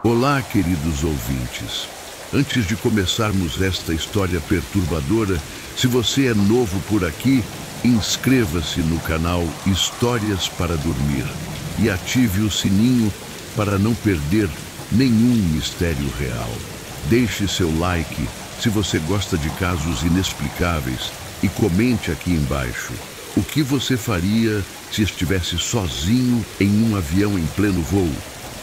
Olá, queridos ouvintes. Antes de começarmos esta história perturbadora, se você é novo por aqui, inscreva-se no canal Histórias para Dormir e ative o sininho para não perder nenhum mistério real. Deixe seu like se você gosta de casos inexplicáveis e comente aqui embaixo. O que você faria se estivesse sozinho em um avião em pleno voo?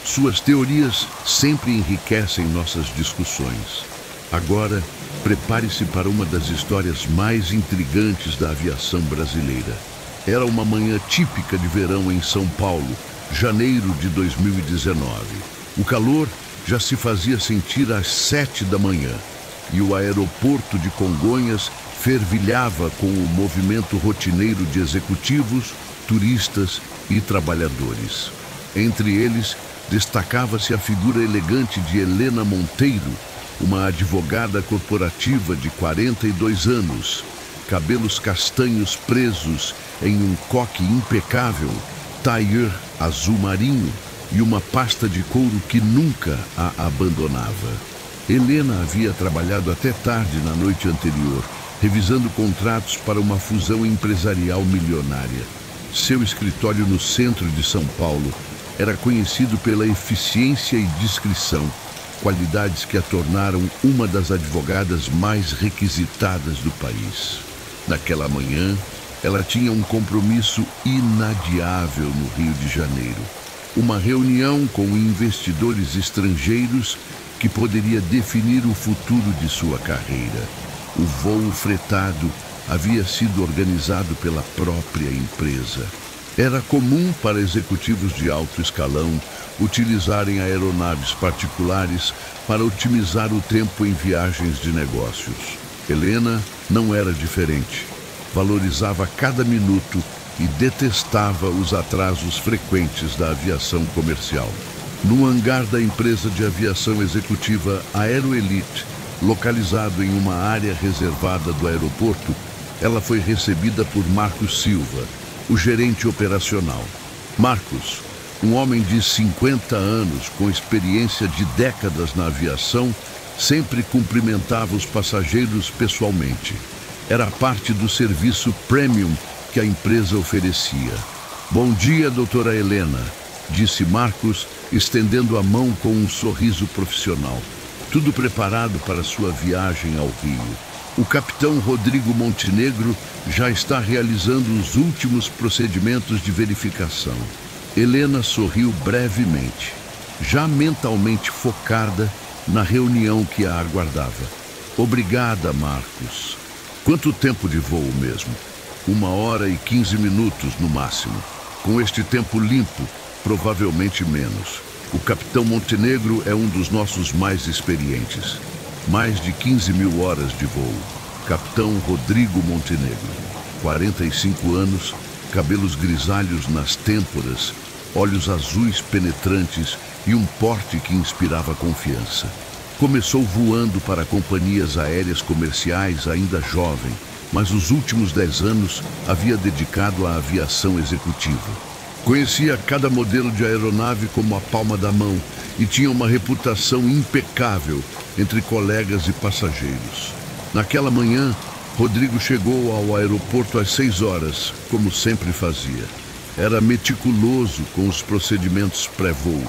Suas teorias sempre enriquecem nossas discussões. Agora, prepare-se para uma das histórias mais intrigantes da aviação brasileira. Era uma manhã típica de verão em São Paulo, janeiro de 2019. O calor já se fazia sentir às 7 da manhã e o aeroporto de Congonhas fervilhava com o movimento rotineiro de executivos, turistas e trabalhadores. Entre eles, destacava-se a figura elegante de Helena Monteiro, uma advogada corporativa de 42 anos, cabelos castanhos presos em um coque impecável, tailleur azul marinho e uma pasta de couro que nunca a abandonava. Helena havia trabalhado até tarde na noite anterior, revisando contratos para uma fusão empresarial milionária. Seu escritório no centro de São Paulo era conhecido pela eficiência e discrição, qualidades que a tornaram uma das advogadas mais requisitadas do país. Naquela manhã, ela tinha um compromisso inadiável no Rio de Janeiro. Uma reunião com investidores estrangeiros que poderia definir o futuro de sua carreira. O voo fretado havia sido organizado pela própria empresa. Era comum para executivos de alto escalão utilizarem aeronaves particulares para otimizar o tempo em viagens de negócios. Helena não era diferente. Valorizava cada minuto e detestava os atrasos frequentes da aviação comercial. No hangar da empresa de aviação executiva Aeroelite, localizado em uma área reservada do aeroporto, ela foi recebida por Marcos Silva, o gerente operacional. Marcos, um homem de 50 anos com experiência de décadas na aviação, sempre cumprimentava os passageiros pessoalmente. Era parte do serviço premium que a empresa oferecia. "Bom dia, doutora Helena", disse Marcos, estendendo a mão com um sorriso profissional. Tudo preparado para sua viagem ao Rio. O capitão Rodrigo Montenegro já está realizando os últimos procedimentos de verificação. Helena sorriu brevemente, já mentalmente focada na reunião que a aguardava. "Obrigada, Marcos. Quanto tempo de voo mesmo?" 1h15 no máximo. Com este tempo limpo, provavelmente menos. O capitão Montenegro é um dos nossos mais experientes. Mais de 15.000 horas de voo. Capitão Rodrigo Montenegro. 45 anos, cabelos grisalhos nas têmporas, olhos azuis penetrantes e um porte que inspirava confiança. Começou voando para companhias aéreas comerciais ainda jovem, mas os últimos 10 anos havia dedicado à aviação executiva. Conhecia cada modelo de aeronave como a palma da mão e tinha uma reputação impecável entre colegas e passageiros. Naquela manhã, Rodrigo chegou ao aeroporto às 6 horas, como sempre fazia. Era meticuloso com os procedimentos pré-voo,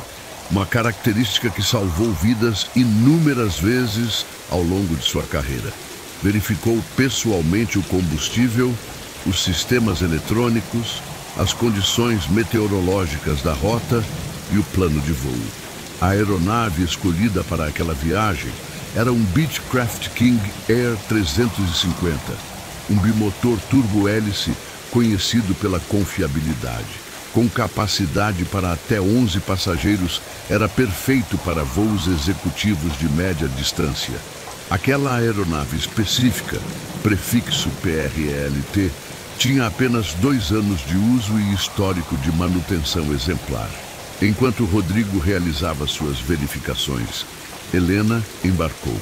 uma característica que salvou vidas inúmeras vezes ao longo de sua carreira. Verificou pessoalmente o combustível, os sistemas eletrônicos, as condições meteorológicas da rota e o plano de voo. A aeronave escolhida para aquela viagem era um Beechcraft King Air 350, um bimotor turbo-hélice conhecido pela confiabilidade. Com capacidade para até 11 passageiros, era perfeito para voos executivos de média distância. Aquela aeronave específica, prefixo PRLT, tinha apenas 2 anos de uso e histórico de manutenção exemplar. Enquanto Rodrigo realizava suas verificações, Helena embarcou.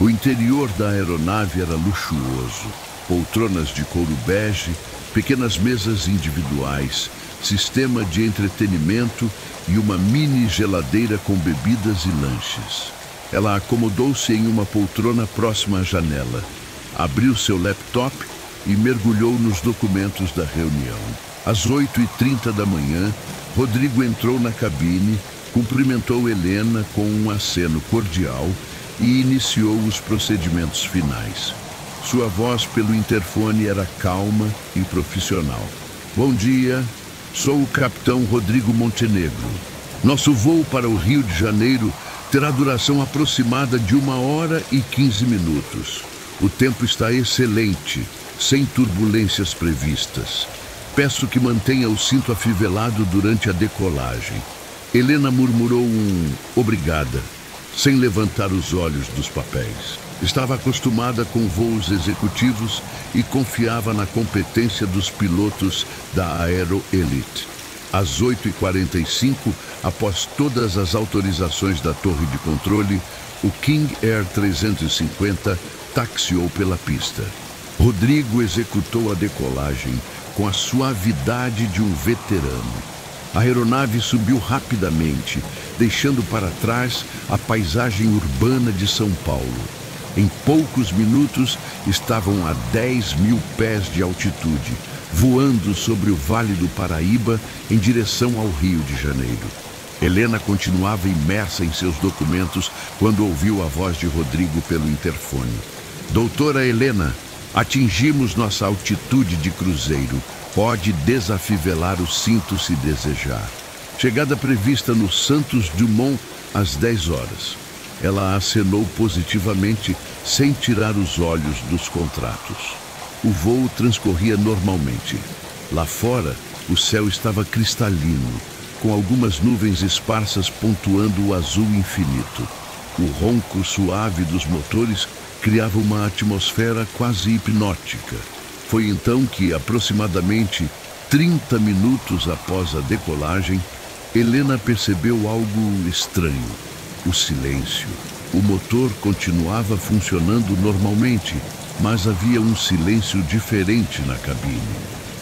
O interior da aeronave era luxuoso. Poltronas de couro bege, pequenas mesas individuais, sistema de entretenimento e uma mini geladeira com bebidas e lanches. Ela acomodou-se em uma poltrona próxima à janela, abriu seu laptop e mergulhou nos documentos da reunião. Às 8h30 da manhã, Rodrigo entrou na cabine, cumprimentou Helena com um aceno cordial e iniciou os procedimentos finais. Sua voz pelo interfone era calma e profissional. Bom dia, sou o capitão Rodrigo Montenegro. Nosso voo para o Rio de Janeiro terá duração aproximada de 1h15. O tempo está excelente, sem turbulências previstas. Peço que mantenha o cinto afivelado durante a decolagem. Helena murmurou um obrigada, sem levantar os olhos dos papéis. Estava acostumada com voos executivos e confiava na competência dos pilotos da Aero Elite. Às 8h45, após todas as autorizações da torre de controle, o King Air 350 taxiou pela pista. Rodrigo executou a decolagem com a suavidade de um veterano. A aeronave subiu rapidamente, deixando para trás a paisagem urbana de São Paulo. Em poucos minutos, estavam a 10.000 pés de altitude, voando sobre o Vale do Paraíba em direção ao Rio de Janeiro. Helena continuava imersa em seus documentos quando ouviu a voz de Rodrigo pelo interfone. Doutora Helena, atingimos nossa altitude de cruzeiro. Pode desafivelar o cinto se desejar. Chegada prevista no Santos Dumont às 10 horas. Ela acenou positivamente, sem tirar os olhos dos contratos. O voo transcorria normalmente. Lá fora, o céu estava cristalino, com algumas nuvens esparsas pontuando o azul infinito. O ronco suave dos motores criava uma atmosfera quase hipnótica. Foi então que, aproximadamente 30 minutos após a decolagem, Helena percebeu algo estranho. O silêncio. O motor continuava funcionando normalmente, mas havia um silêncio diferente na cabine.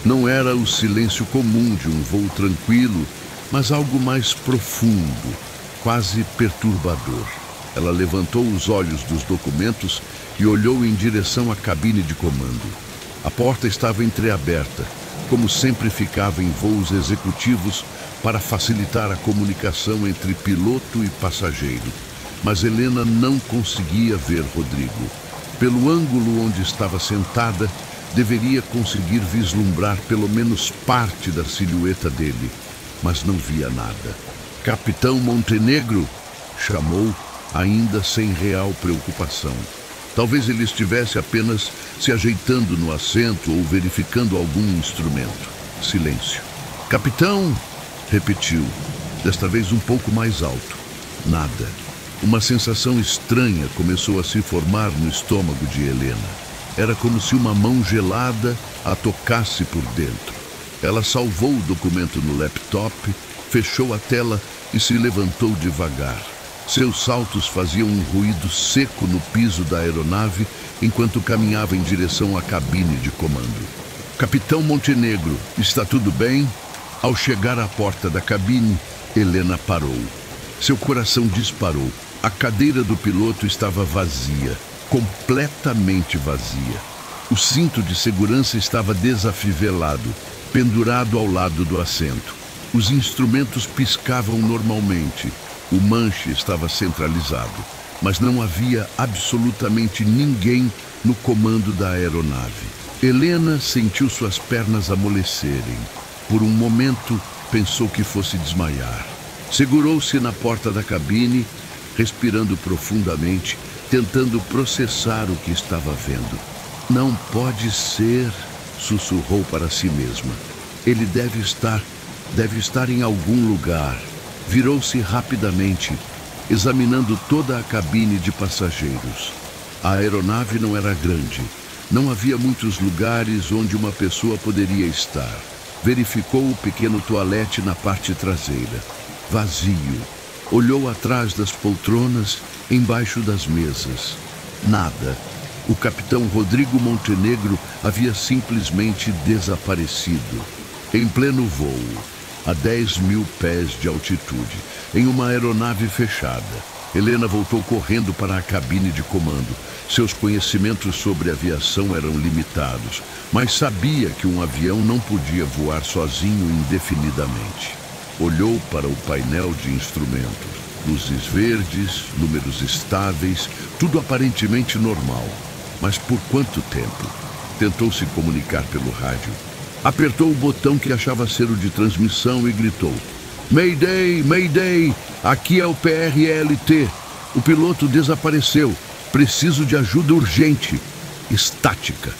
Não era o silêncio comum de um voo tranquilo, mas algo mais profundo, quase perturbador. Ela levantou os olhos dos documentos e olhou em direção à cabine de comando. A porta estava entreaberta, como sempre ficava em voos executivos para facilitar a comunicação entre piloto e passageiro. Mas Helena não conseguia ver Rodrigo. Pelo ângulo onde estava sentada, deveria conseguir vislumbrar pelo menos parte da silhueta dele, mas não via nada. Capitão Montenegro, chamou, ainda sem real preocupação. Talvez ele estivesse apenas se ajeitando no assento ou verificando algum instrumento. Silêncio. Capitão, repetiu, desta vez um pouco mais alto. Nada. Uma sensação estranha começou a se formar no estômago de Helena. Era como se uma mão gelada a tocasse por dentro. Ela salvou o documento no laptop, fechou a tela e se levantou devagar. Seus saltos faziam um ruído seco no piso da aeronave enquanto caminhava em direção à cabine de comando. Capitão Montenegro, está tudo bem? Ao chegar à porta da cabine, Helena parou. Seu coração disparou. A cadeira do piloto estava vazia, completamente vazia. O cinto de segurança estava desafivelado, pendurado ao lado do assento. Os instrumentos piscavam normalmente. O manche estava centralizado, mas não havia absolutamente ninguém no comando da aeronave. Helena sentiu suas pernas amolecerem. Por um momento, pensou que fosse desmaiar. Segurou-se na porta da cabine, respirando profundamente, tentando processar o que estava vendo. Não pode ser, sussurrou para si mesma. Ele deve estar em algum lugar. Virou-se rapidamente, examinando toda a cabine de passageiros. A aeronave não era grande. Não havia muitos lugares onde uma pessoa poderia estar. Verificou o pequeno toalete na parte traseira. Vazio. Olhou atrás das poltronas, embaixo das mesas. Nada. O capitão Rodrigo Montenegro havia simplesmente desaparecido. Em pleno voo, a 10.000 pés de altitude, em uma aeronave fechada, Helena voltou correndo para a cabine de comando. Seus conhecimentos sobre aviação eram limitados, mas sabia que um avião não podia voar sozinho indefinidamente. Olhou para o painel de instrumentos. Luzes verdes, números estáveis, tudo aparentemente normal. Mas por quanto tempo? Tentou se comunicar pelo rádio. Apertou o botão que achava ser o de transmissão e gritou: Mayday, Mayday, aqui é o PRLT. O piloto desapareceu. Preciso de ajuda urgente. Estática.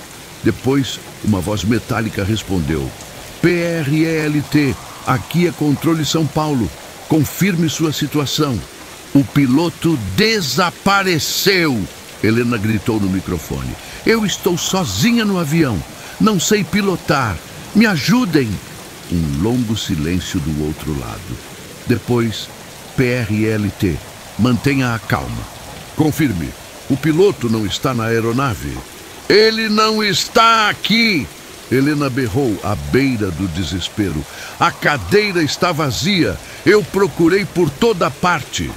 Depois, uma voz metálica respondeu: PRLT, aqui é Controle São Paulo. Confirme sua situação. O piloto desapareceu. Helena gritou no microfone. Eu estou sozinha no avião. Não sei pilotar. Me ajudem. Um longo silêncio do outro lado. Depois, PRLT, mantenha a calma. Confirme, o piloto não está na aeronave. Ele não está aqui! Helena berrou à beira do desespero. A cadeira está vazia. Eu procurei por toda parte.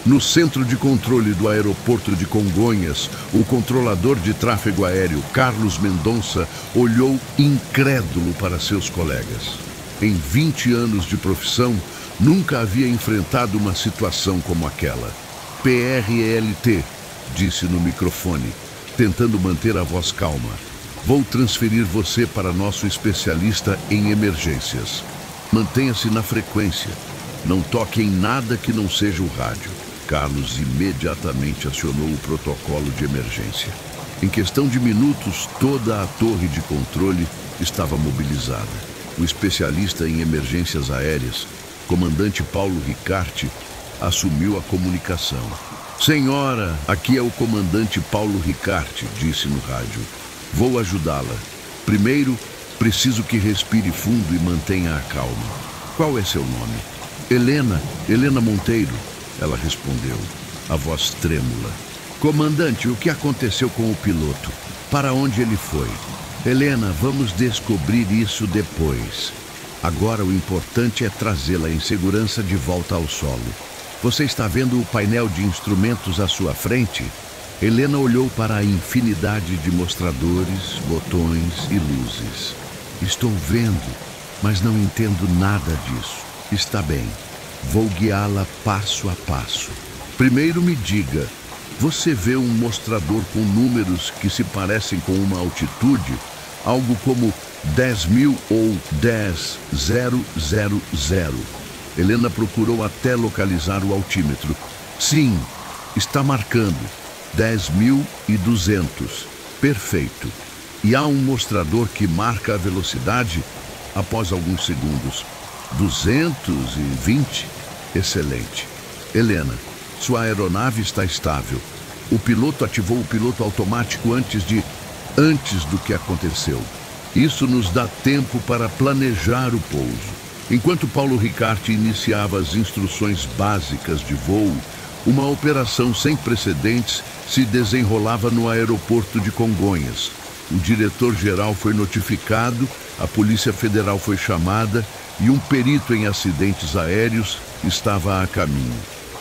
No centro de controle do aeroporto de Congonhas, o controlador de tráfego aéreo, Carlos Mendonça, olhou incrédulo para seus colegas. Em 20 anos de profissão, nunca havia enfrentado uma situação como aquela. PRLT, disse no microfone, tentando manter a voz calma. Vou transferir você para nosso especialista em emergências. Mantenha-se na frequência. Não toque em nada que não seja o rádio. Carlos imediatamente acionou o protocolo de emergência. Em questão de minutos, toda a torre de controle estava mobilizada. O especialista em emergências aéreas, comandante Paulo Ricarte, assumiu a comunicação. Senhora, aqui é o comandante Paulo Ricarte, disse no rádio. Vou ajudá-la. Primeiro, preciso que respire fundo e mantenha a calma. Qual é seu nome? Helena Monteiro. Ela respondeu, a voz trêmula. Comandante, o que aconteceu com o piloto? Para onde ele foi? Helena, vamos descobrir isso depois. Agora o importante é trazê-la em segurança de volta ao solo. Você está vendo o painel de instrumentos à sua frente? Helena olhou para a infinidade de mostradores, botões e luzes. Estou vendo, mas não entendo nada disso. Está bem. Vou guiá-la passo a passo. Primeiro me diga, você vê um mostrador com números que se parecem com uma altitude? Algo como 10.000 ou 10.000. Helena procurou até localizar o altímetro. Sim, está marcando 10.200. Perfeito. E há um mostrador que marca a velocidade após alguns segundos. 220? Excelente. Helena, sua aeronave está estável. O piloto ativou o piloto automático antes do que aconteceu. Isso nos dá tempo para planejar o pouso. Enquanto Paulo Ricarte iniciava as instruções básicas de voo, uma operação sem precedentes se desenrolava no aeroporto de Congonhas. O diretor-geral foi notificado, a Polícia Federal foi chamada e um perito em acidentes aéreos estava a caminho.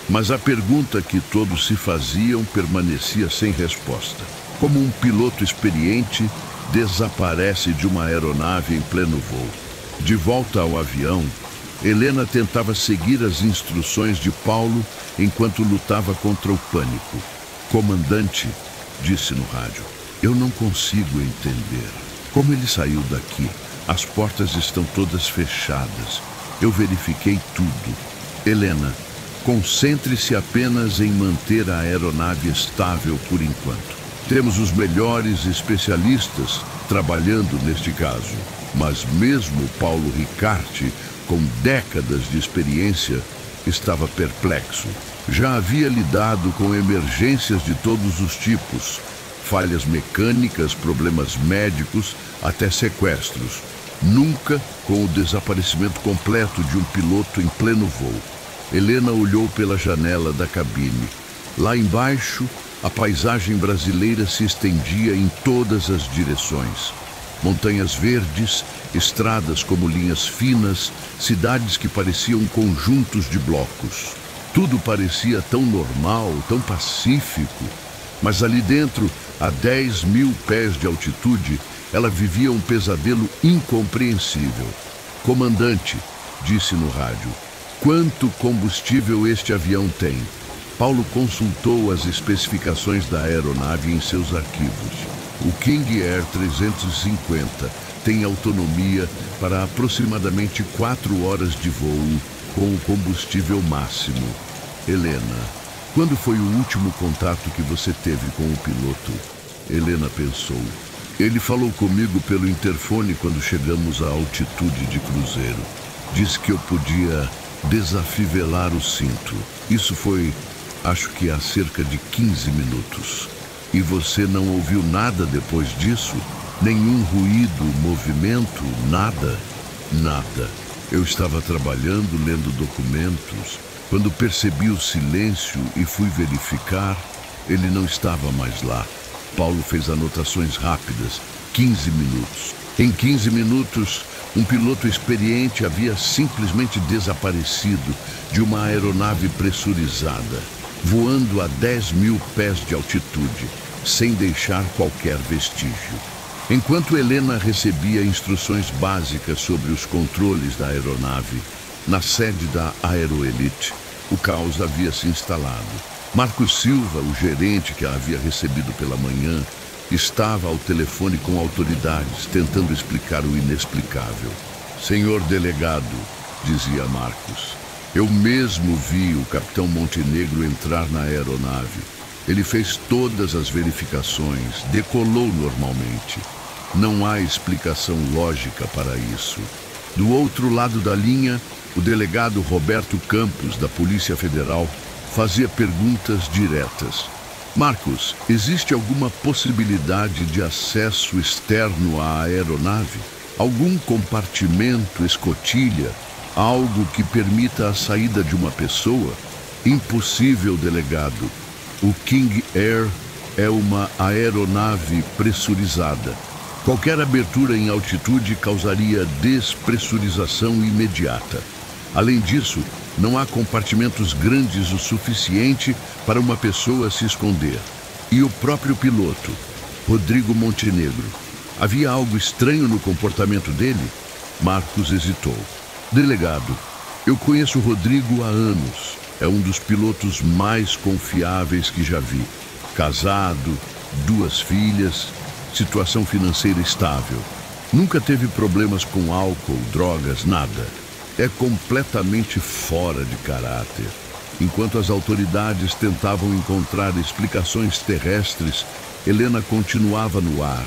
Mas a pergunta que todos se faziam permanecia sem resposta. Como um piloto experiente desaparece de uma aeronave em pleno voo? De volta ao avião, Helena tentava seguir as instruções de Paulo enquanto lutava contra o pânico. Comandante, disse no rádio, eu não consigo entender. Como ele saiu daqui? As portas estão todas fechadas. Eu verifiquei tudo. Helena, concentre-se apenas em manter a aeronave estável por enquanto. Temos os melhores especialistas trabalhando neste caso. Mas mesmo Paulo Ricarte, com décadas de experiência, estava perplexo. Já havia lidado com emergências de todos os tipos. Falhas mecânicas, problemas médicos, até sequestros. Nunca com o desaparecimento completo de um piloto em pleno voo. Helena olhou pela janela da cabine. Lá embaixo, a paisagem brasileira se estendia em todas as direções. Montanhas verdes, estradas como linhas finas, cidades que pareciam conjuntos de blocos. Tudo parecia tão normal, tão pacífico. Mas ali dentro, a 10.000 pés de altitude, ela vivia um pesadelo incompreensível. Comandante, disse no rádio, quanto combustível este avião tem? Paulo consultou as especificações da aeronave em seus arquivos. O King Air 350 tem autonomia para aproximadamente 4 horas de voo com o combustível máximo. Helena, quando foi o último contato que você teve com o piloto? Helena pensou. Ele falou comigo pelo interfone quando chegamos à altitude de cruzeiro. Disse que eu podia desafivelar o cinto. Isso foi, acho que há cerca de 15 minutos. E você não ouviu nada depois disso? Nenhum ruído, movimento, nada? Nada. Eu estava trabalhando, lendo documentos. Quando percebi o silêncio e fui verificar, ele não estava mais lá. Paulo fez anotações rápidas. 15 minutos. Em 15 minutos, um piloto experiente havia simplesmente desaparecido de uma aeronave pressurizada, voando a 10.000 pés de altitude, sem deixar qualquer vestígio. Enquanto Helena recebia instruções básicas sobre os controles da aeronave, na sede da Aeroelite, o caos havia se instalado. Marcos Silva, o gerente que a havia recebido pela manhã, estava ao telefone com autoridades, tentando explicar o inexplicável. Senhor delegado, dizia Marcos, eu mesmo vi o capitão Montenegro entrar na aeronave. Ele fez todas as verificações, decolou normalmente. Não há explicação lógica para isso. Do outro lado da linha, o delegado Roberto Campos, da Polícia Federal, fazia perguntas diretas. Marcos, existe alguma possibilidade de acesso externo à aeronave? Algum compartimento, escotilha, algo que permita a saída de uma pessoa? Impossível, delegado. O King Air é uma aeronave pressurizada. Qualquer abertura em altitude causaria despressurização imediata. Além disso, não há compartimentos grandes o suficiente para uma pessoa se esconder. E o próprio piloto, Rodrigo Montenegro, havia algo estranho no comportamento dele? Marcos hesitou. Delegado, eu conheço o Rodrigo há anos. É um dos pilotos mais confiáveis que já vi. Casado, 2 filhas, situação financeira estável. Nunca teve problemas com álcool, drogas, nada. É completamente fora de caráter. Enquanto as autoridades tentavam encontrar explicações terrestres, Helena continuava no ar,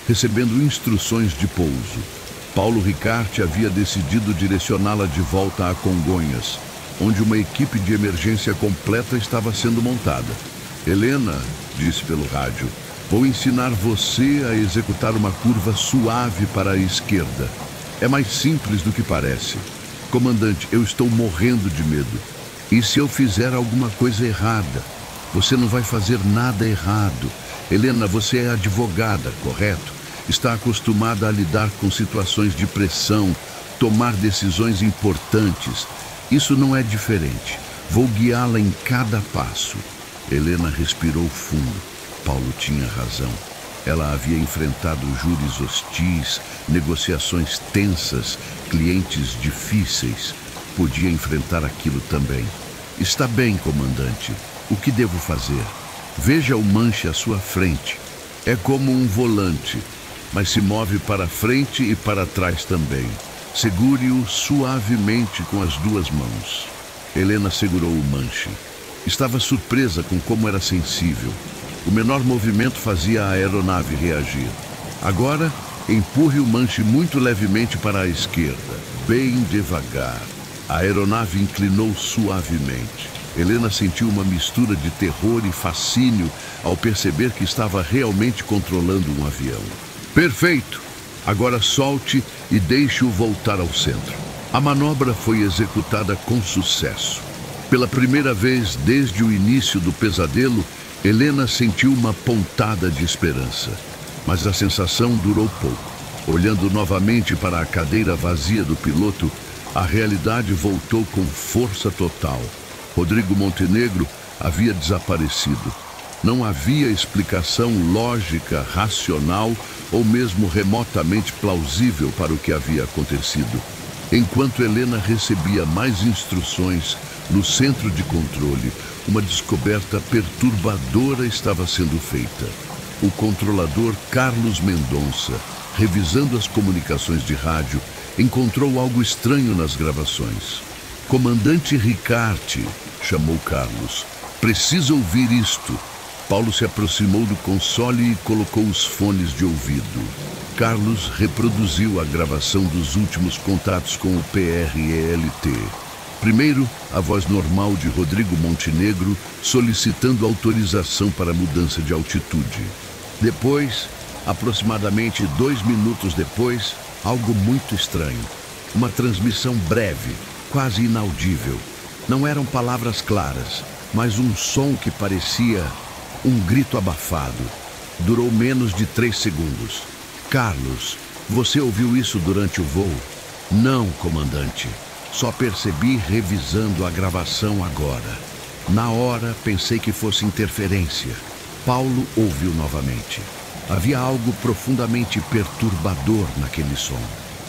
recebendo instruções de pouso. Paulo Ricarte havia decidido direcioná-la de volta a Congonhas, onde uma equipe de emergência completa estava sendo montada. Helena, disse pelo rádio, vou ensinar você a executar uma curva suave para a esquerda. É mais simples do que parece. Comandante, eu estou morrendo de medo. E se eu fizer alguma coisa errada? Você não vai fazer nada errado. Helena, você é advogada, correto? Está acostumada a lidar com situações de pressão, tomar decisões importantes. Isso não é diferente. Vou guiá-la em cada passo. Helena respirou fundo. Paulo tinha razão. Ela havia enfrentado júris hostis, negociações tensas, clientes difíceis. Podia enfrentar aquilo também. Está bem, comandante. O que devo fazer? Veja o manche à sua frente. É como um volante, mas se move para frente e para trás também. Segure-o suavemente com as 2 mãos. Helena segurou o manche. Estava surpresa com como era sensível. O menor movimento fazia a aeronave reagir. Agora, empurre o manche muito levemente para a esquerda, bem devagar. A aeronave inclinou suavemente. Helena sentiu uma mistura de terror e fascínio ao perceber que estava realmente controlando um avião. Perfeito! Agora solte e deixe-o voltar ao centro. A manobra foi executada com sucesso. Pela primeira vez desde o início do pesadelo, Helena sentiu uma pontada de esperança. Mas a sensação durou pouco. Olhando novamente para a cadeira vazia do piloto, a realidade voltou com força total. Rodrigo Montenegro havia desaparecido. Não havia explicação lógica, racional ou mesmo remotamente plausível para o que havia acontecido. Enquanto Helena recebia mais instruções no centro de controle, uma descoberta perturbadora estava sendo feita. O controlador Carlos Mendonça, revisando as comunicações de rádio, encontrou algo estranho nas gravações. Comandante Ricarte, chamou Carlos. Precisa ouvir isto. Paulo se aproximou do console e colocou os fones de ouvido. Carlos reproduziu a gravação dos últimos contatos com o PRELT. Primeiro, a voz normal de Rodrigo Montenegro solicitando autorização para mudança de altitude. Depois, aproximadamente 2 minutos depois, algo muito estranho. Uma transmissão breve, quase inaudível. Não eram palavras claras, mas um som que parecia um grito abafado. Durou menos de 3 segundos. Carlos, você ouviu isso durante o voo? Não, comandante. Só percebi revisando a gravação agora. Na hora, pensei que fosse interferência. Paulo ouviu novamente. Havia algo profundamente perturbador naquele som.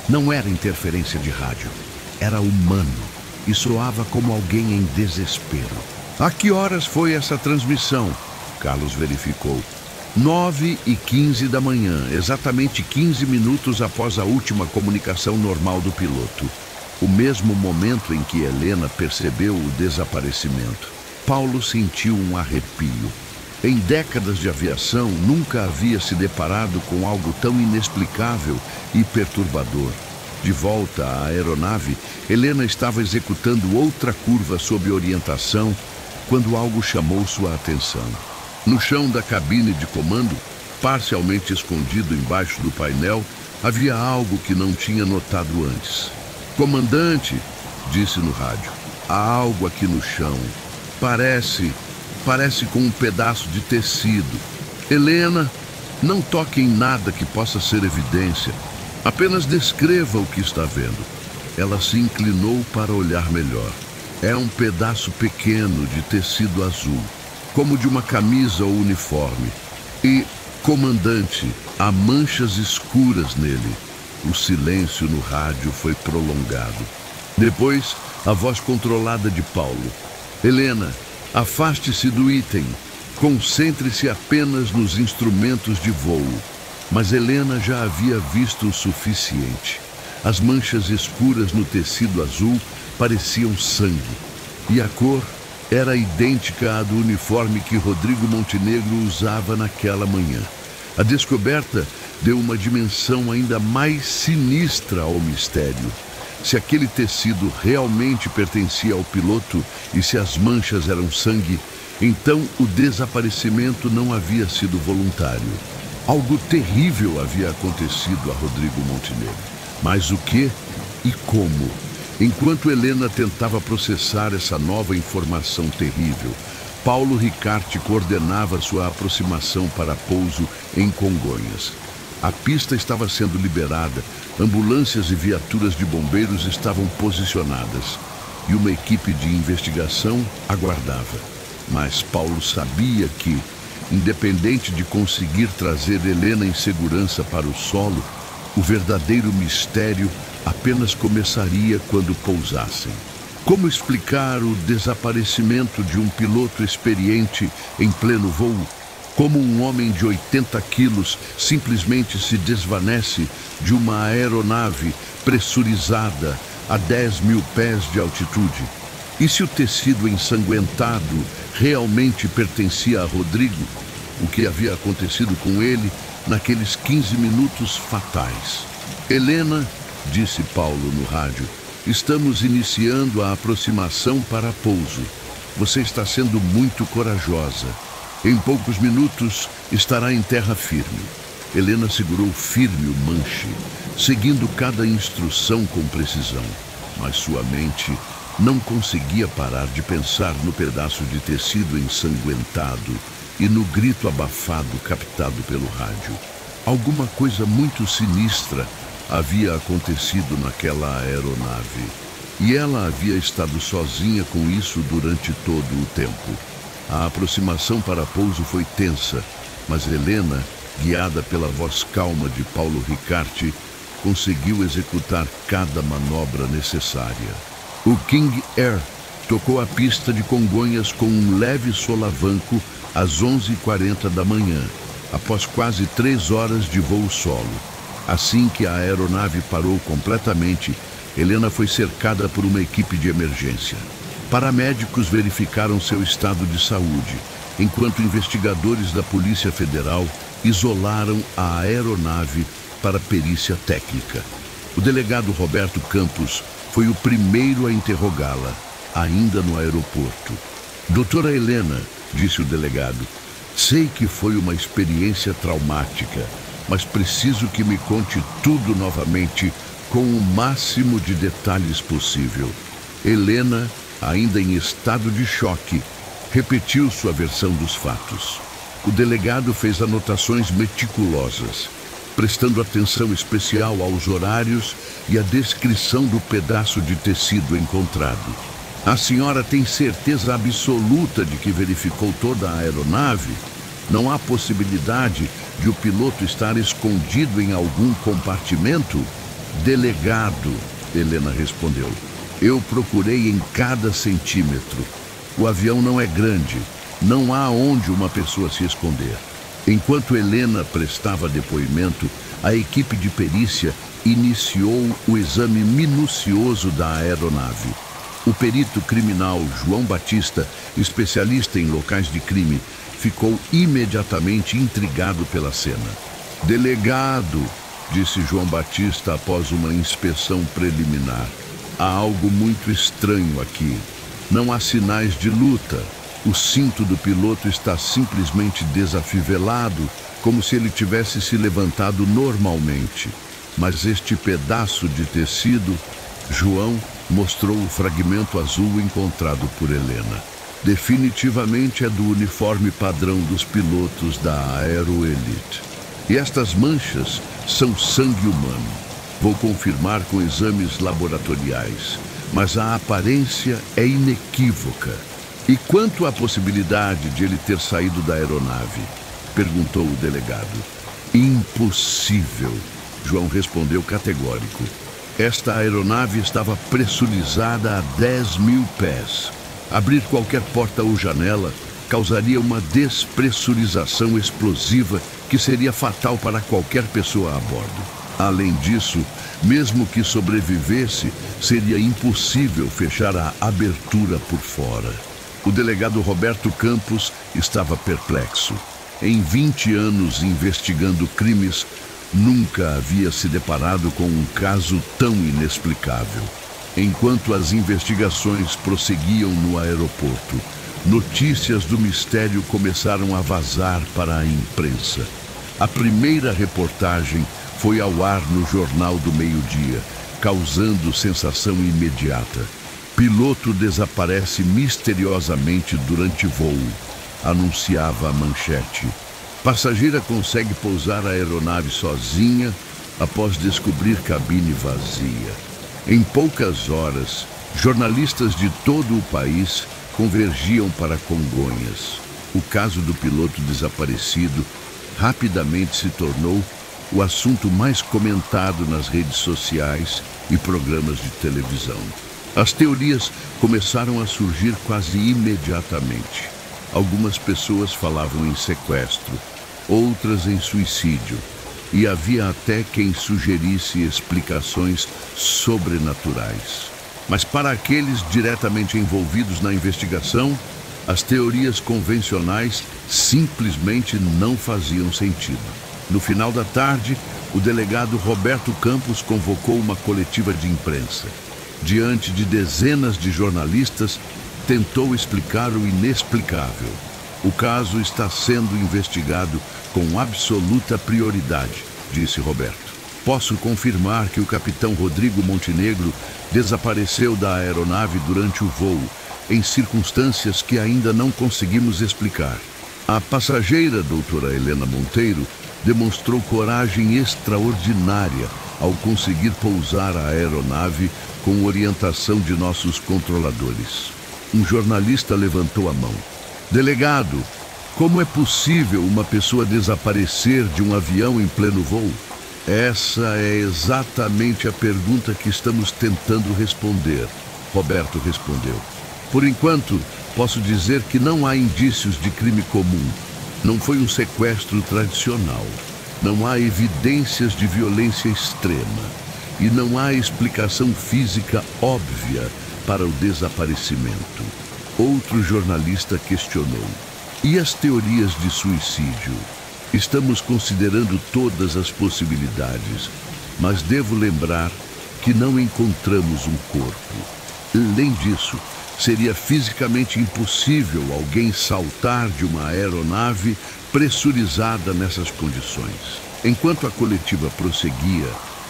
Não era interferência de rádio. Era humano e soava como alguém em desespero. A que horas foi essa transmissão? Carlos verificou. 9h15 da manhã, exatamente 15 minutos após a última comunicação normal do piloto. O mesmo momento em que Helena percebeu o desaparecimento. Paulo sentiu um arrepio. Em décadas de aviação, nunca havia se deparado com algo tão inexplicável e perturbador. De volta à aeronave, Helena estava executando outra curva sob orientação quando algo chamou sua atenção. No chão da cabine de comando, parcialmente escondido embaixo do painel, havia algo que não tinha notado antes. Comandante, disse no rádio, há algo aqui no chão. Parece com um pedaço de tecido. Helena, não toque em nada que possa ser evidência. Apenas descreva o que está vendo. Ela se inclinou para olhar melhor. É um pedaço pequeno de tecido azul, como de uma camisa ou uniforme. E, comandante, há manchas escuras nele. O silêncio no rádio foi prolongado. Depois, a voz controlada de Paulo. Helena, afaste-se do item. Concentre-se apenas nos instrumentos de voo. Mas Helena já havia visto o suficiente. As manchas escuras no tecido azul pareciam sangue. E a cor era idêntica à do uniforme que Rodrigo Montenegro usava naquela manhã. A descoberta deu uma dimensão ainda mais sinistra ao mistério. Se aquele tecido realmente pertencia ao piloto e se as manchas eram sangue, então o desaparecimento não havia sido voluntário. Algo terrível havia acontecido a Rodrigo Montenegro. Mas o que e como? Enquanto Helena tentava processar essa nova informação terrível, Paulo Ricarte coordenava sua aproximação para pouso em Congonhas. A pista estava sendo liberada, ambulâncias e viaturas de bombeiros estavam posicionadas e uma equipe de investigação aguardava. Mas Paulo sabia que, independente de conseguir trazer Helena em segurança para o solo, o verdadeiro mistério apenas começaria quando pousassem. Como explicar o desaparecimento de um piloto experiente em pleno voo? Como um homem de 80 quilos simplesmente se desvanece de uma aeronave pressurizada a 10.000 pés de altitude? E se o tecido ensanguentado realmente pertencia a Rodrigo? O que havia acontecido com ele naqueles 15 minutos fatais? Helena, disse Paulo no rádio, estamos iniciando a aproximação para pouso. Você está sendo muito corajosa. Em poucos minutos estará em terra firme. Helena segurou firme o manche, seguindo cada instrução com precisão. Mas sua mente não conseguia parar de pensar no pedaço de tecido ensanguentado e no grito abafado captado pelo rádio. Alguma coisa muito sinistra havia acontecido naquela aeronave. E ela havia estado sozinha com isso durante todo o tempo. A aproximação para pouso foi tensa, mas Helena, guiada pela voz calma de Paulo Ricarte, conseguiu executar cada manobra necessária. O King Air tocou a pista de Congonhas com um leve solavanco às 11h40 da manhã, após quase 3 horas de voo solo. Assim que a aeronave parou completamente, Helena foi cercada por uma equipe de emergência. Paramédicos verificaram seu estado de saúde, enquanto investigadores da Polícia Federal isolaram a aeronave para perícia técnica. O delegado Roberto Campos foi o primeiro a interrogá-la, ainda no aeroporto. Doutora Helena, disse o delegado, sei que foi uma experiência traumática, mas preciso que me conte tudo novamente com o máximo de detalhes possível. Helena, ainda em estado de choque, repetiu sua versão dos fatos. O delegado fez anotações meticulosas, prestando atenção especial aos horários e à descrição do pedaço de tecido encontrado. A senhora tem certeza absoluta de que verificou toda a aeronave? Não há possibilidade de o piloto estar escondido em algum compartimento? Delegado, Helena respondeu. Eu procurei em cada centímetro. O avião não é grande. Não há onde uma pessoa se esconder. Enquanto Helena prestava depoimento, a equipe de perícia iniciou o exame minucioso da aeronave. O perito criminal João Batista, especialista em locais de crime, ficou imediatamente intrigado pela cena. Delegado, disse João Batista após uma inspeção preliminar, há algo muito estranho aqui. Não há sinais de luta. O cinto do piloto está simplesmente desafivelado, como se ele tivesse se levantado normalmente. Mas este pedaço de tecido, João mostrou o fragmento azul encontrado por Helena. Definitivamente é do uniforme padrão dos pilotos da Aeroelite. E estas manchas são sangue humano. Vou confirmar com exames laboratoriais, mas a aparência é inequívoca. E quanto à possibilidade de ele ter saído da aeronave? Perguntou o delegado. Impossível, João respondeu categórico. Esta aeronave estava pressurizada a 10.000 pés. Abrir qualquer porta ou janela causaria uma despressurização explosiva que seria fatal para qualquer pessoa a bordo. Além disso, mesmo que sobrevivesse, seria impossível fechar a abertura por fora. O delegado Roberto Campos estava perplexo. Em 20 anos investigando crimes, nunca havia se deparado com um caso tão inexplicável. Enquanto as investigações prosseguiam no aeroporto, notícias do mistério começaram a vazar para a imprensa. A primeira reportagem foi ao ar no Jornal do Meio-Dia, causando sensação imediata. Piloto desaparece misteriosamente durante voo, anunciava a manchete. Passageira consegue pousar a aeronave sozinha após descobrir cabine vazia. Em poucas horas, jornalistas de todo o país convergiam para Congonhas. O caso do piloto desaparecido rapidamente se tornou o assunto mais comentado nas redes sociais e programas de televisão. As teorias começaram a surgir quase imediatamente. Algumas pessoas falavam em sequestro, outras em suicídio, e havia até quem sugerisse explicações sobrenaturais. Mas para aqueles diretamente envolvidos na investigação, as teorias convencionais simplesmente não faziam sentido. No final da tarde, o delegado Roberto Campos convocou uma coletiva de imprensa. Diante de dezenas de jornalistas, tentou explicar o inexplicável. O caso está sendo investigado com absoluta prioridade, disse Roberto. Posso confirmar que o capitão Rodrigo Montenegro desapareceu da aeronave durante o voo, em circunstâncias que ainda não conseguimos explicar. A passageira, doutora Helena Monteiro, demonstrou coragem extraordinária ao conseguir pousar a aeronave com orientação de nossos controladores. Um jornalista levantou a mão. Delegado, como é possível uma pessoa desaparecer de um avião em pleno voo? Essa é exatamente a pergunta que estamos tentando responder, Roberto respondeu. Por enquanto, posso dizer que não há indícios de crime comum. Não foi um sequestro tradicional. Não há evidências de violência extrema. E não há explicação física óbvia para o desaparecimento. Outro jornalista questionou. E as teorias de suicídio? Estamos considerando todas as possibilidades, mas devo lembrar que não encontramos um corpo. Além disso, seria fisicamente impossível alguém saltar de uma aeronave pressurizada nessas condições. Enquanto a coletiva prosseguia,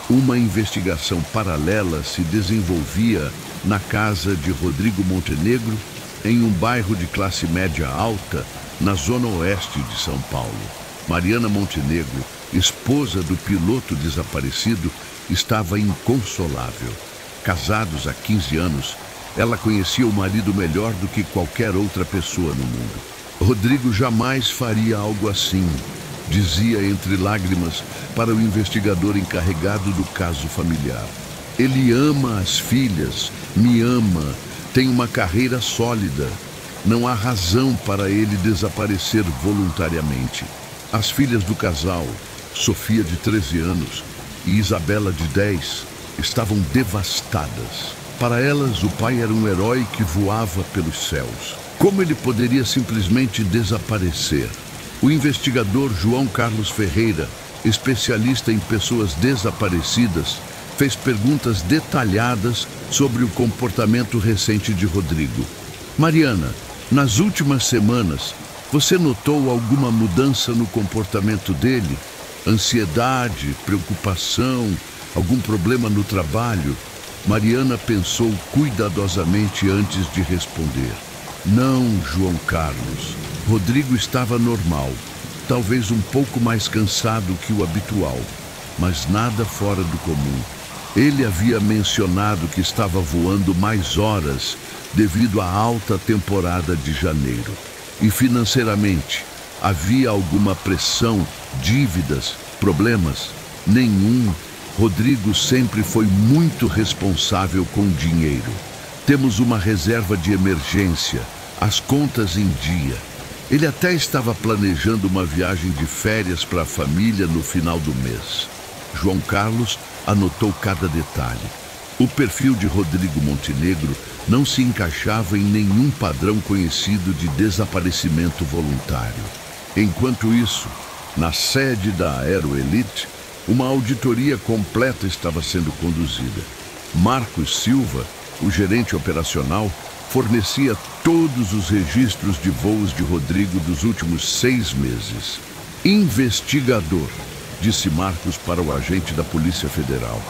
uma investigação paralela se desenvolvia na casa de Rodrigo Montenegro, em um bairro de classe média alta, na zona oeste de São Paulo. Mariana Montenegro, esposa do piloto desaparecido, estava inconsolável. Casados há 15 anos, ela conhecia o marido melhor do que qualquer outra pessoa no mundo. Rodrigo jamais faria algo assim, dizia entre lágrimas para o investigador encarregado do caso familiar. Ele ama as filhas, me ama, tem uma carreira sólida. Não há razão para ele desaparecer voluntariamente. As filhas do casal, Sofia de 13 anos e Isabela de 10, estavam devastadas. Para elas, o pai era um herói que voava pelos céus. Como ele poderia simplesmente desaparecer? O investigador João Carlos Ferreira, especialista em pessoas desaparecidas, fez perguntas detalhadas sobre o comportamento recente de Rodrigo. Mariana, nas últimas semanas, você notou alguma mudança no comportamento dele? Ansiedade, preocupação, algum problema no trabalho? Mariana pensou cuidadosamente antes de responder. Não, João Carlos. Rodrigo estava normal, talvez um pouco mais cansado que o habitual, mas nada fora do comum. Ele havia mencionado que estava voando mais horas devido à alta temporada de janeiro. E financeiramente, havia alguma pressão, dívidas, problemas? Nenhum. Rodrigo sempre foi muito responsável com o dinheiro. Temos uma reserva de emergência, as contas em dia. Ele até estava planejando uma viagem de férias para a família no final do mês. João Carlos anotou cada detalhe. O perfil de Rodrigo Montenegro não se encaixava em nenhum padrão conhecido de desaparecimento voluntário. Enquanto isso, na sede da Aeroelite, uma auditoria completa estava sendo conduzida. Marcos Silva, o gerente operacional, fornecia todos os registros de voos de Rodrigo dos últimos 6 meses. Investigador, disse Marcos para o agente da Polícia Federal.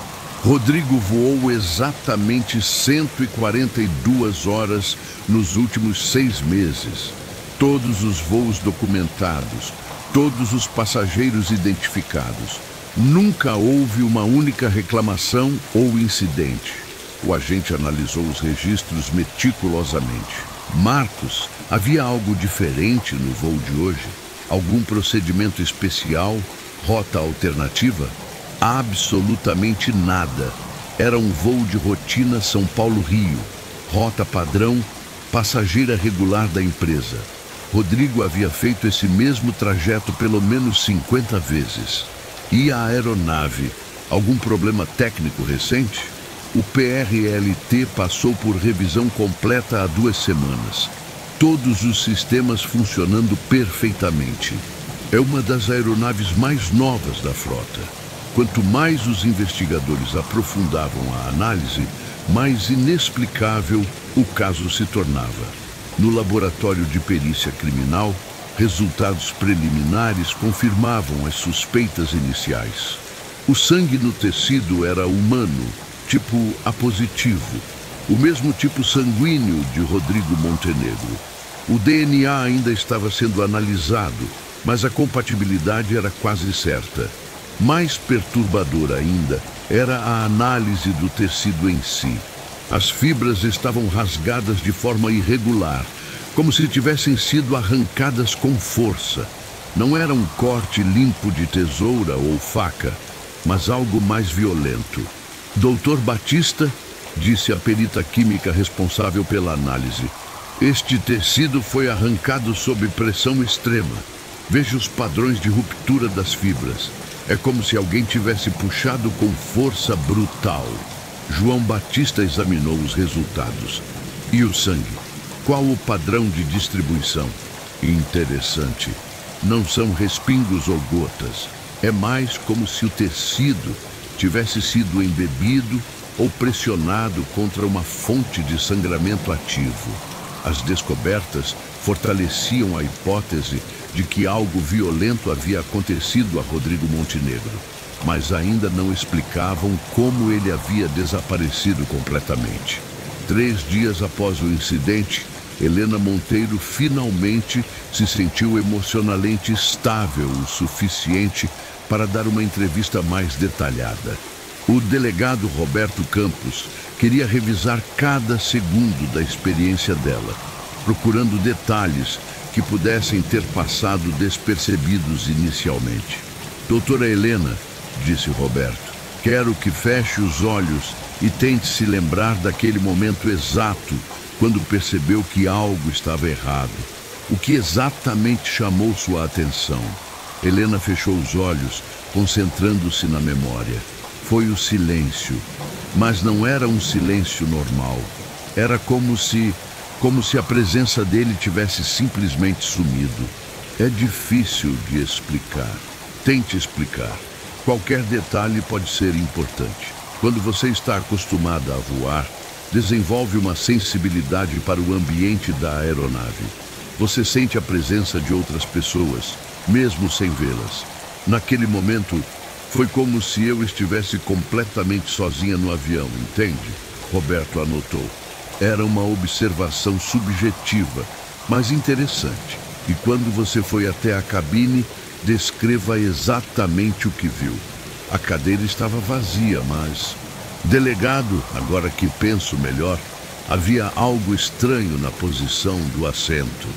Rodrigo voou exatamente 142 horas nos últimos 6 meses. Todos os voos documentados, todos os passageiros identificados. Nunca houve uma única reclamação ou incidente. O agente analisou os registros meticulosamente. Marcos, havia algo diferente no voo de hoje? Algum procedimento especial? Rota alternativa? Absolutamente nada. Era um voo de rotina São Paulo-Rio. Rota padrão, passageira regular da empresa. Rodrigo havia feito esse mesmo trajeto pelo menos 50 vezes. E a aeronave? Algum problema técnico recente? O PRLT passou por revisão completa há 2 semanas. Todos os sistemas funcionando perfeitamente. É uma das aeronaves mais novas da frota. Quanto mais os investigadores aprofundavam a análise, mais inexplicável o caso se tornava. No laboratório de perícia criminal, resultados preliminares confirmavam as suspeitas iniciais. O sangue no tecido era humano, tipo A positivo, o mesmo tipo sanguíneo de Rodrigo Montenegro. O DNA ainda estava sendo analisado, mas a compatibilidade era quase certa. Mais perturbador ainda era a análise do tecido em si. As fibras estavam rasgadas de forma irregular, como se tivessem sido arrancadas com força. Não era um corte limpo de tesoura ou faca, mas algo mais violento. Doutor Batista, disse a perita química responsável pela análise, este tecido foi arrancado sob pressão extrema. Veja os padrões de ruptura das fibras. É como se alguém tivesse puxado com força brutal. João Batista examinou os resultados. E o sangue? Qual o padrão de distribuição? Interessante. Não são respingos ou gotas. É mais como se o tecido tivesse sido embebido ou pressionado contra uma fonte de sangramento ativo. As descobertas fortaleciam a hipótese de que algo violento havia acontecido a Rodrigo Montenegro, mas ainda não explicavam como ele havia desaparecido completamente. 3 dias após o incidente, Helena Monteiro finalmente se sentiu emocionalmente estável o suficiente para dar uma entrevista mais detalhada. O delegado Roberto Campos queria revisar cada segundo da experiência dela, procurando detalhes que pudessem ter passado despercebidos inicialmente. Doutora Helena, disse Roberto, quero que feche os olhos e tente se lembrar daquele momento exato quando percebeu que algo estava errado. O que exatamente chamou sua atenção? Helena fechou os olhos, concentrando-se na memória. Foi o silêncio, mas não era um silêncio normal. Era como se a presença dele tivesse simplesmente sumido. É difícil de explicar. Tente explicar. Qualquer detalhe pode ser importante. Quando você está acostumada a voar, desenvolve uma sensibilidade para o ambiente da aeronave. Você sente a presença de outras pessoas, mesmo sem vê-las. Naquele momento, foi como se eu estivesse completamente sozinha no avião, entende? Roberto anotou. Era uma observação subjetiva, mas interessante. E quando você foi até a cabine, descreva exatamente o que viu. A cadeira estava vazia, mas... Delegado, agora que penso melhor, havia algo estranho na posição do assento.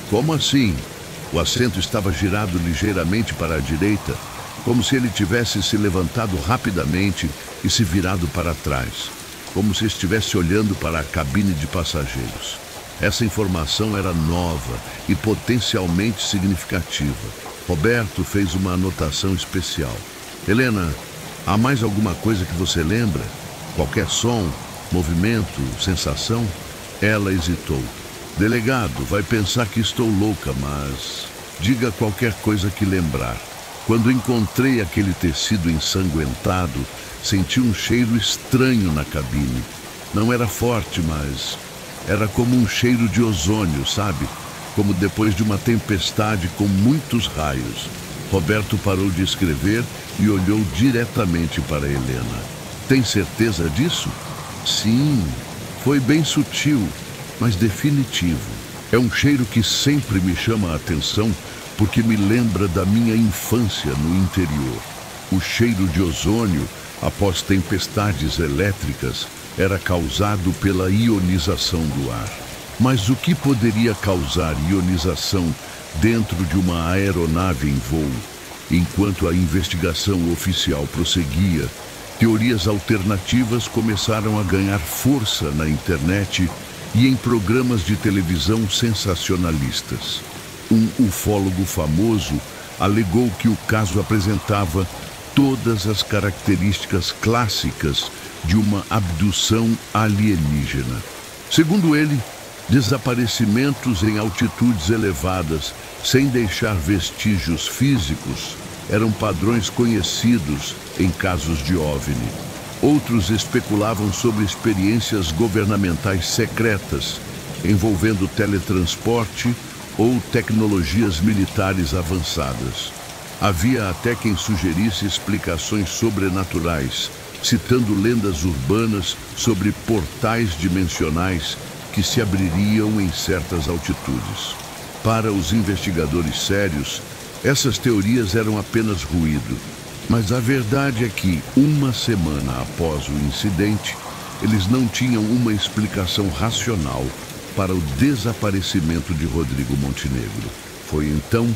Como assim? O assento estava girado ligeiramente para a direita, como se ele tivesse se levantado rapidamente e se virado para trás, como se estivesse olhando para a cabine de passageiros. Essa informação era nova e potencialmente significativa. Roberto fez uma anotação especial. Helena, há mais alguma coisa que você lembra? Qualquer som, movimento, sensação? Ela hesitou. Delegado, vai pensar que estou louca, mas... Diga qualquer coisa que lembrar. Quando encontrei aquele tecido ensanguentado, senti um cheiro estranho na cabine. Não era forte, mas era como um cheiro de ozônio, sabe? Como depois de uma tempestade com muitos raios. Roberto parou de escrever e olhou diretamente para Helena. Tem certeza disso? Sim, foi bem sutil, mas definitivo. É um cheiro que sempre me chama a atenção porque me lembra da minha infância no interior. O cheiro de ozônio, após tempestades elétricas, era causado pela ionização do ar. Mas o que poderia causar ionização dentro de uma aeronave em voo? Enquanto a investigação oficial prosseguia, teorias alternativas começaram a ganhar força na internet e em programas de televisão sensacionalistas. Um ufólogo famoso alegou que o caso apresentava todas as características clássicas de uma abdução alienígena. Segundo ele, desaparecimentos em altitudes elevadas, sem deixar vestígios físicos, eram padrões conhecidos em casos de OVNI. Outros especulavam sobre experiências governamentais secretas, envolvendo teletransporte ou tecnologias militares avançadas. Havia até quem sugerisse explicações sobrenaturais, citando lendas urbanas sobre portais dimensionais que se abririam em certas altitudes. Para os investigadores sérios, Essas teorias eram apenas ruído, mas a verdade é que, uma semana após o incidente, eles não tinham uma explicação racional para o desaparecimento de Rodrigo Montenegro. Foi então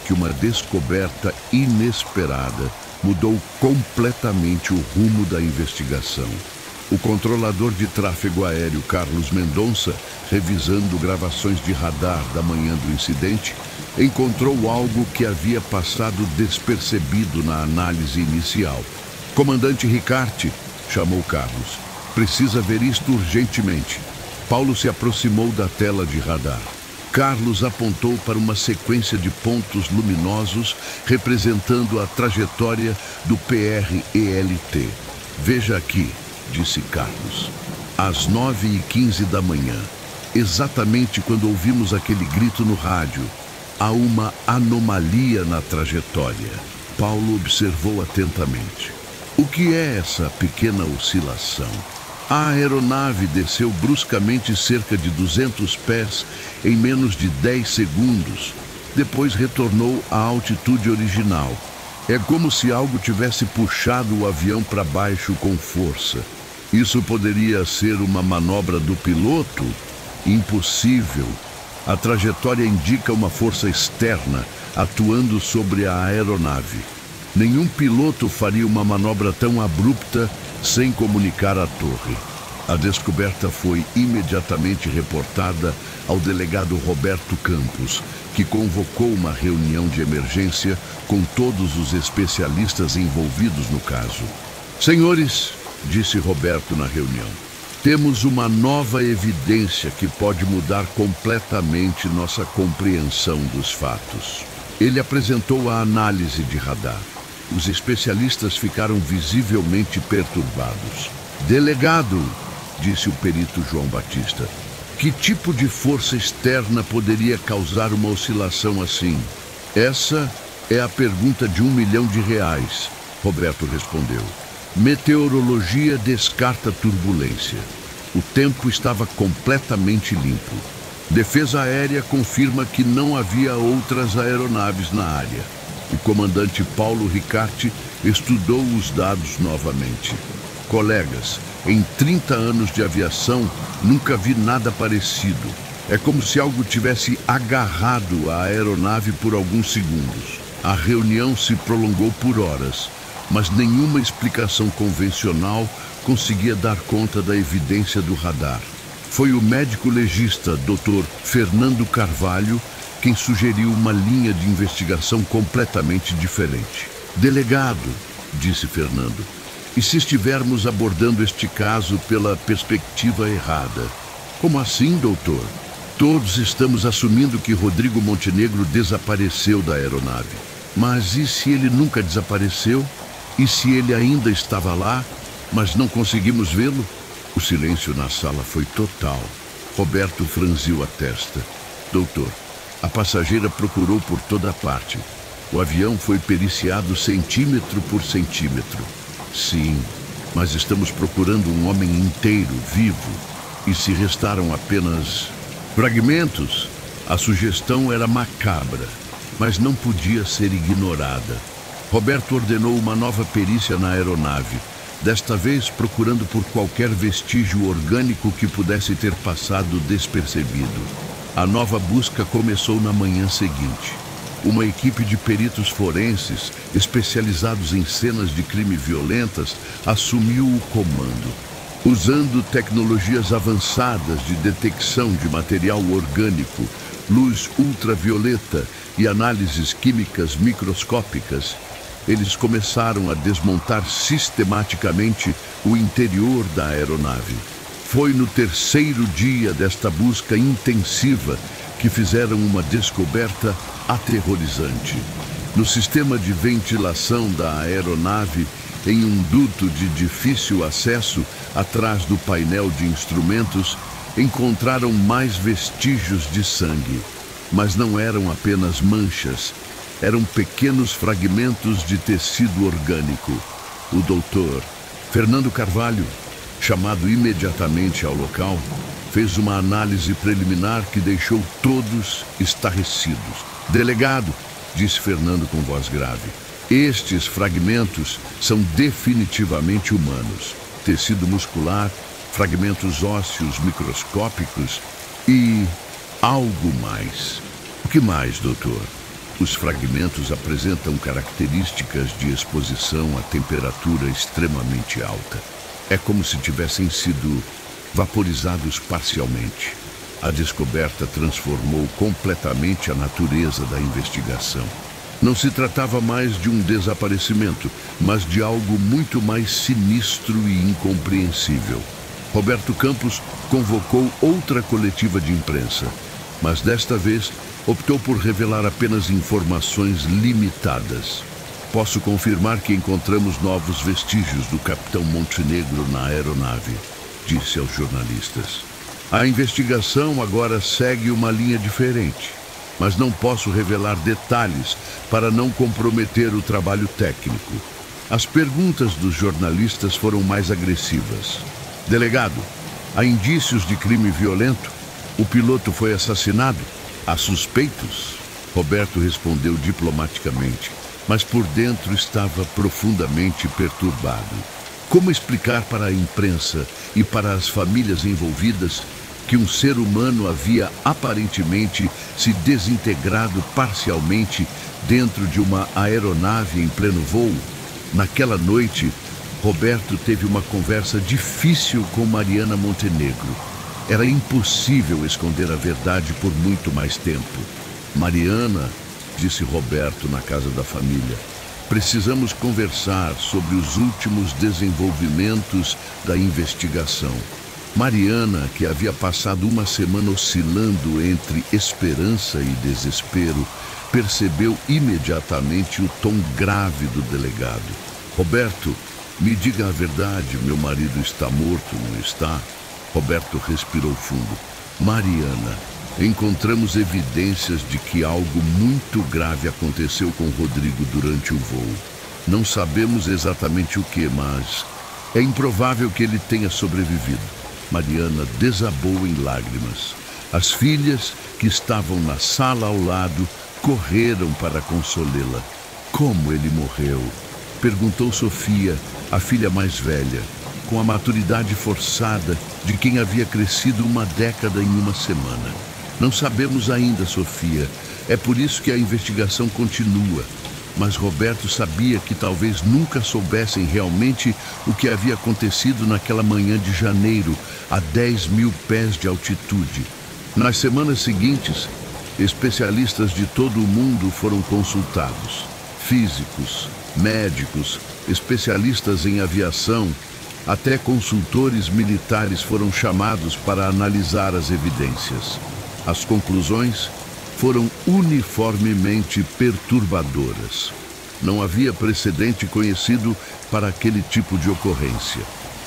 que uma descoberta inesperada mudou completamente o rumo da investigação. O controlador de tráfego aéreo Carlos Mendonça, revisando gravações de radar da manhã do incidente, encontrou algo que havia passado despercebido na análise inicial. Comandante Ricarte, chamou Carlos. Precisa ver isto urgentemente. Paulo se aproximou da tela de radar. Carlos apontou para uma sequência de pontos luminosos representando a trajetória do PRELT. Veja aqui, disse Carlos. Às 9h15 da manhã, exatamente quando ouvimos aquele grito no rádio, há uma anomalia na trajetória. Paulo observou atentamente. O que é essa pequena oscilação? A aeronave desceu bruscamente cerca de 200 pés em menos de 10 segundos. Depois retornou à altitude original. É como se algo tivesse puxado o avião para baixo com força. Isso poderia ser uma manobra do piloto? Impossível. A trajetória indica uma força externa atuando sobre a aeronave. Nenhum piloto faria uma manobra tão abrupta sem comunicar à torre. A descoberta foi imediatamente reportada ao delegado Roberto Campos, que convocou uma reunião de emergência com todos os especialistas envolvidos no caso. Senhores, disse Roberto na reunião, temos uma nova evidência que pode mudar completamente nossa compreensão dos fatos. Ele apresentou a análise de radar. Os especialistas ficaram visivelmente perturbados. Delegado, disse o perito João Batista, que tipo de força externa poderia causar uma oscilação assim? Essa é a pergunta de R$1 milhão, Roberto respondeu. Meteorologia descarta turbulência. O tempo estava completamente limpo. Defesa Aérea confirma que não havia outras aeronaves na área. O comandante Paulo Ricarte estudou os dados novamente. Colegas, em 30 anos de aviação, nunca vi nada parecido. É como se algo tivesse agarrado a aeronave por alguns segundos. A reunião se prolongou por horas, mas nenhuma explicação convencional conseguia dar conta da evidência do radar. Foi o médico legista, Dr. Fernando Carvalho, quem sugeriu uma linha de investigação completamente diferente. Delegado, disse Fernando, e se estivermos abordando este caso pela perspectiva errada? Como assim, doutor? Todos estamos assumindo que Rodrigo Montenegro desapareceu da aeronave. Mas e se ele nunca desapareceu? E se ele ainda estava lá, mas não conseguimos vê-lo? O silêncio na sala foi total. Roberto franziu a testa. Doutor, a passageira procurou por toda parte. O avião foi periciado centímetro por centímetro. Sim, mas estamos procurando um homem inteiro, vivo. E se restaram apenas fragmentos? A sugestão era macabra, mas não podia ser ignorada. Roberto ordenou uma nova perícia na aeronave, desta vez procurando por qualquer vestígio orgânico que pudesse ter passado despercebido. A nova busca começou na manhã seguinte. Uma equipe de peritos forenses, especializados em cenas de crime violentas, assumiu o comando. Usando tecnologias avançadas de detecção de material orgânico, luz ultravioleta e análises químicas microscópicas, eles começaram a desmontar sistematicamente o interior da aeronave. Foi no terceiro dia desta busca intensiva que fizeram uma descoberta aterrorizante. No sistema de ventilação da aeronave, em um duto de difícil acesso atrás do painel de instrumentos, encontraram mais vestígios de sangue. Mas não eram apenas manchas, eram pequenos fragmentos de tecido orgânico. O doutor Fernando Carvalho, chamado imediatamente ao local, fez uma análise preliminar que deixou todos estarrecidos. Delegado, disse Fernando com voz grave. Estes fragmentos são definitivamente humanos. Tecido muscular, fragmentos ósseos microscópicos e algo mais. O que mais, doutor? Os fragmentos apresentam características de exposição a temperatura extremamente alta. É como se tivessem sido vaporizados parcialmente. A descoberta transformou completamente a natureza da investigação. Não se tratava mais de um desaparecimento, mas de algo muito mais sinistro e incompreensível. Roberto Campos convocou outra coletiva de imprensa, mas desta vez optou por revelar apenas informações limitadas. Posso confirmar que encontramos novos vestígios do capitão Montenegro na aeronave, disse aos jornalistas. A investigação agora segue uma linha diferente, mas não posso revelar detalhes para não comprometer o trabalho técnico. As perguntas dos jornalistas foram mais agressivas. Delegado, há indícios de crime violento? O piloto foi assassinado? Há suspeitos? Roberto respondeu diplomaticamente, mas por dentro estava profundamente perturbado. Como explicar para a imprensa e para as famílias envolvidas que um ser humano havia aparentemente se desintegrado parcialmente dentro de uma aeronave em pleno voo? Naquela noite, Roberto teve uma conversa difícil com Mariana Montenegro. Era impossível esconder a verdade por muito mais tempo. Mariana, disse Roberto na casa da família, precisamos conversar sobre os últimos desenvolvimentos da investigação. Mariana, que havia passado uma semana oscilando entre esperança e desespero, percebeu imediatamente o tom grave do delegado. Roberto, me diga a verdade, meu marido está morto, não está? Roberto respirou fundo. Mariana, encontramos evidências de que algo muito grave aconteceu com Rodrigo durante o voo. Não sabemos exatamente o que, mas é improvável que ele tenha sobrevivido. Mariana desabou em lágrimas. As filhas, que estavam na sala ao lado, correram para consolê-la. Como ele morreu? Perguntou Sofia, a filha mais velha, com a maturidade forçada de quem havia crescido uma década em uma semana. Não sabemos ainda, Sofia. É por isso que a investigação continua. Mas Roberto sabia que talvez nunca soubessem realmente o que havia acontecido naquela manhã de janeiro, a 10.000 pés de altitude. Nas semanas seguintes, especialistas de todo o mundo foram consultados. Físicos, médicos, especialistas em aviação, até consultores militares foram chamados para analisar as evidências. As conclusões foram uniformemente perturbadoras. Não havia precedente conhecido para aquele tipo de ocorrência.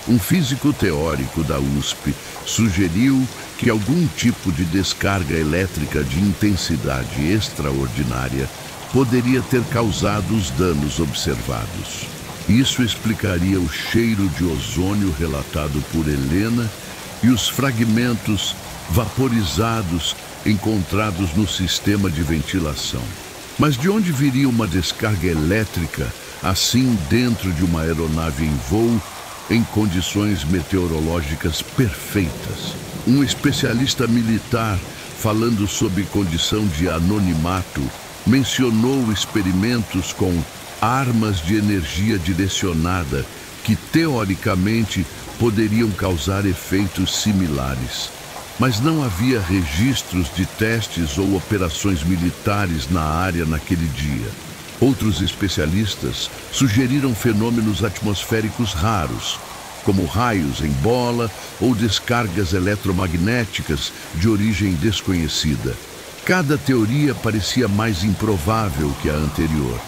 Um físico teórico da USP sugeriu que algum tipo de descarga elétrica de intensidade extraordinária poderia ter causado os danos observados. Isso explicaria o cheiro de ozônio relatado por Helena e os fragmentos vaporizados encontrados no sistema de ventilação. Mas de onde viria uma descarga elétrica assim dentro de uma aeronave em voo em condições meteorológicas perfeitas? Um especialista militar, falando sob condição de anonimato, mencionou experimentos com armas de energia direcionada que, teoricamente, poderiam causar efeitos similares. Mas não havia registros de testes ou operações militares na área naquele dia. Outros especialistas sugeriram fenômenos atmosféricos raros, como raios em bola ou descargas eletromagnéticas de origem desconhecida. Cada teoria parecia mais improvável que a anterior.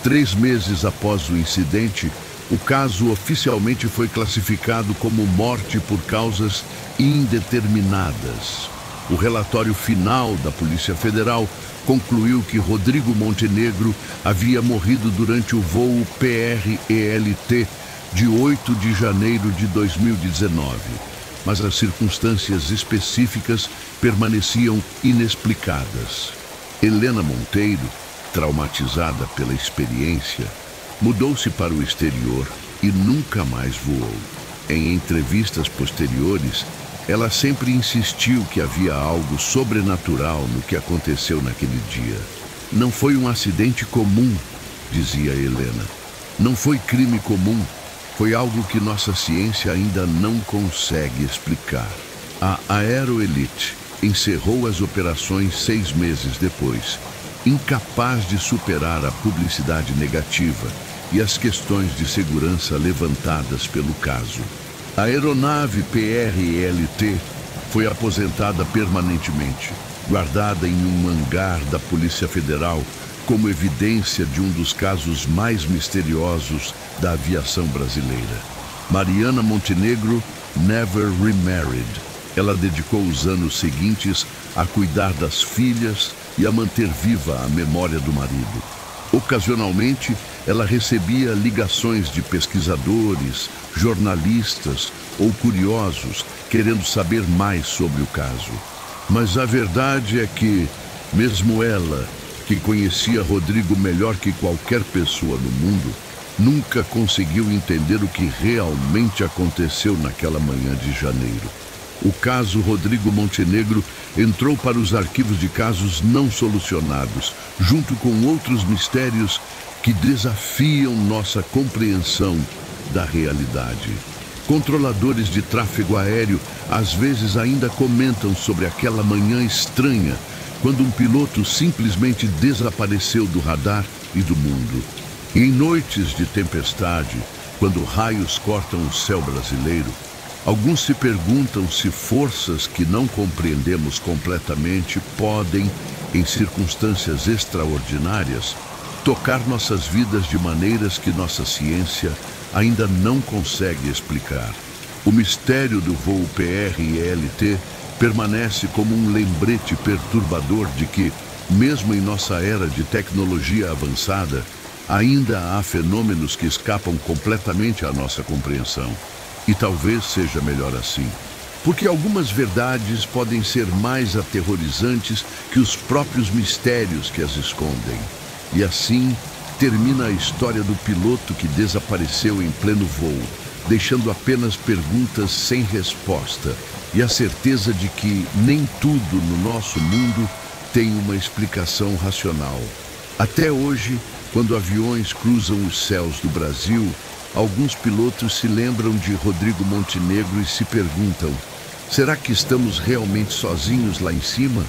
3 meses após o incidente, o caso oficialmente foi classificado como morte por causas indeterminadas. O relatório final da Polícia Federal concluiu que Rodrigo Montenegro havia morrido durante o voo PRELT de 8 de janeiro de 2019, mas as circunstâncias específicas permaneciam inexplicadas. Helena Monteiro, traumatizada pela experiência, mudou-se para o exterior e nunca mais voou. Em entrevistas posteriores, ela sempre insistiu que havia algo sobrenatural no que aconteceu naquele dia. Não foi um acidente comum, dizia Helena. Não foi crime comum. Foi algo que nossa ciência ainda não consegue explicar. A Aeroelite encerrou as operações 6 meses depois, incapaz de superar a publicidade negativa e as questões de segurança levantadas pelo caso. A aeronave PRLT foi aposentada permanentemente, guardada em um hangar da Polícia Federal como evidência de um dos casos mais misteriosos da aviação brasileira. Mariana Montenegro never remarried. Ela dedicou os anos seguintes a cuidar das filhas e a manter viva a memória do marido. Ocasionalmente, ela recebia ligações de pesquisadores, jornalistas ou curiosos querendo saber mais sobre o caso. Mas a verdade é que, mesmo ela, que conhecia Rodrigo melhor que qualquer pessoa no mundo, nunca conseguiu entender o que realmente aconteceu naquela manhã de janeiro. O caso Rodrigo Montenegro entrou para os arquivos de casos não solucionados, junto com outros mistérios que desafiam nossa compreensão da realidade. Controladores de tráfego aéreo às vezes ainda comentam sobre aquela manhã estranha, quando um piloto simplesmente desapareceu do radar e do mundo. Em noites de tempestade, quando raios cortam o céu brasileiro, alguns se perguntam se forças que não compreendemos completamente podem, em circunstâncias extraordinárias, tocar nossas vidas de maneiras que nossa ciência ainda não consegue explicar. O mistério do voo PRLT permanece como um lembrete perturbador de que, mesmo em nossa era de tecnologia avançada, ainda há fenômenos que escapam completamente à nossa compreensão. E talvez seja melhor assim, porque algumas verdades podem ser mais aterrorizantes que os próprios mistérios que as escondem. E assim termina a história do piloto que desapareceu em pleno voo, deixando apenas perguntas sem resposta e a certeza de que nem tudo no nosso mundo tem uma explicação racional. Até hoje, quando aviões cruzam os céus do Brasil, alguns pilotos se lembram de Rodrigo Montenegro e se perguntam: será que estamos realmente sozinhos lá em cima?